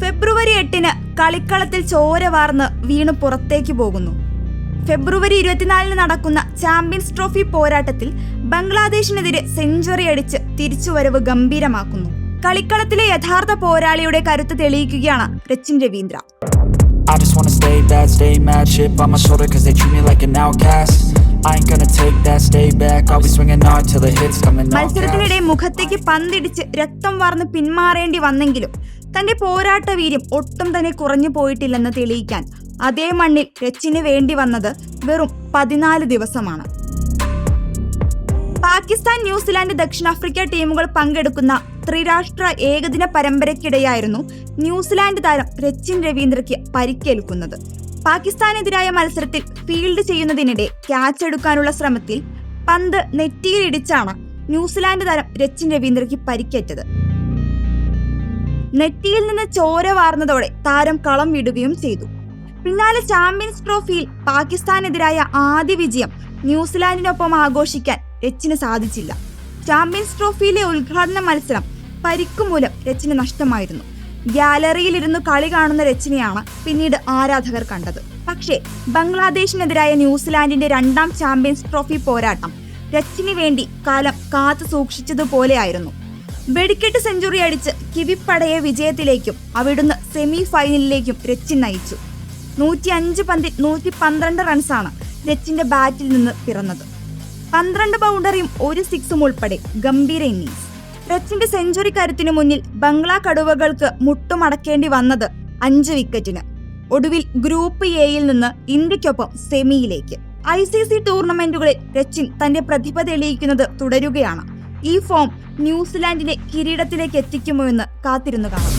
ഫെബ്രുവരി 8-ന് കളിക്കളത്തിൽ ചോര വാർന്ന് വീണ് പുറത്തേക്ക് പോകുന്നു. ഫെബ്രുവരി 24-ന് നടക്കുന്ന ചാമ്പ്യൻസ് ട്രോഫി പോരാട്ടത്തിൽ ബംഗ്ലാദേശിനെതിരെ സെഞ്ചുറി അടിച്ച് തിരിച്ചുവരവ് ഗംഭീരമാക്കുന്നു. കളിക്കളത്തിലെ യഥാർത്ഥ പോരാളിയുടെ കരുത്ത് തെളിയിക്കുകയാണ് Rachin Ravindra. I just wanna stay bad, stay mad, chip on my shoulder cause they treat me like an outcast. I ain't gonna take that, stay back, I'll be swinging hard till the hits coming out. മത്സരത്തിനിടെ മുഖത്തേക്ക് പന്തിടിച്ച് രക്തം വാർന്ന് പിന്മാറേണ്ടി വന്നെങ്കിലും തന്റെ പോരാട്ട വീര്യം ഒട്ടും തന്നെ കുറഞ്ഞു പോയിട്ടില്ലെന്ന് തെളിയിക്കാൻ അതേ മണ്ണിൽ രച്ചിന് വേണ്ടി വന്നത് വെറും 14 ദിവസമാണ്. പാകിസ്ഥാൻ, ന്യൂസിലാൻഡ്, ദക്ഷിണാഫ്രിക്ക ടീമുകൾ പങ്കെടുക്കുന്ന ത്രിരാഷ്ട്ര ഏകദിന പരമ്പരയ്ക്കിടെയായിരുന്നു ന്യൂസിലാൻഡ് താരം രച്ചിൻ രവീന്ദ്രയ്ക്ക് പരിക്കേൽക്കുന്നത്. പാകിസ്ഥാനെതിരായ മത്സരത്തിൽ ഫീൽഡ് ചെയ്യുന്നതിനിടെ ക്യാച്ച് എടുക്കാനുള്ള ശ്രമത്തിൽ പന്ത് നെറ്റിയിലിടിച്ചാണ് ന്യൂസിലാൻഡ് താരം രച്ചിൻ രവീന്ദ്രയ്ക്ക് പരിക്കേറ്റത്. നെറ്റിയിൽ നിന്ന് ചോര വാർന്നതോടെ താരം കളം വിടുകയും ചെയ്തു. പിന്നാലെ ചാമ്പ്യൻസ് ട്രോഫിയിൽ പാകിസ്ഥാനെതിരായ ആദ്യ വിജയം ന്യൂസിലാൻഡിനൊപ്പം ആഘോഷിക്കാൻ രച്ചിന് സാധിച്ചില്ല. ചാമ്പ്യൻസ് ട്രോഫിയിലെ ഉദ്ഘാടന മത്സരം പരിക്കുമൂലം രച്ചിന് നഷ്ടമായിരുന്നു. ഗ്യാലറിയിലിരുന്ന് കളി കാണുന്ന രച്ചിനെയാണ് പിന്നീട് ആരാധകർ കണ്ടത്. പക്ഷേ ബംഗ്ലാദേശിനെതിരായ ന്യൂസിലാൻഡിന്റെ 2ാം ചാമ്പ്യൻസ് ട്രോഫി പോരാട്ടം രച്ചിന് വേണ്ടി കാലം കാത്തു സൂക്ഷിച്ചതുപോലെയായിരുന്നു. വെടിക്കെട്ട് സെഞ്ചുറി അടിച്ച് കിവിപ്പടയെ വിജയത്തിലേക്കും അവിടുന്ന് സെമി ഫൈനലിലേക്കും രച്ചിൻ നയിച്ചു. 105 പന്തിൽ 112 റൺസാണ് രച്ചിന്റെ ബാറ്റിൽ നിന്ന് പിറന്നത്. 12 ബൗണ്ടറിയും 1 സിക്സും ഉൾപ്പെടെ ഗംഭീര ഇന്നിംഗ്സ്. രച്ചിന്റെ സെഞ്ചുറി കരുത്തിനു മുന്നിൽ ബംഗ്ലാ കടുവകൾക്ക് മുട്ടുമടക്കേണ്ടി വന്നത് 5 വിക്കറ്റിന്. ഒടുവിൽ ഗ്രൂപ്പ് എയിൽ നിന്ന് ഇന്ത്യക്കൊപ്പം സെമിയിലേക്ക്. ICC ടൂർണമെന്റുകളിൽ രച്ചിൻ തന്റെ പ്രതിഭ തെളിയിക്കുന്നത് തുടരുകയാണ്. ഈ ഫോം ന്യൂസിലാൻഡിനെ കിരീടത്തിലേക്ക് എത്തിക്കുമോ എന്ന് കാത്തിരുന്നു കാണാം.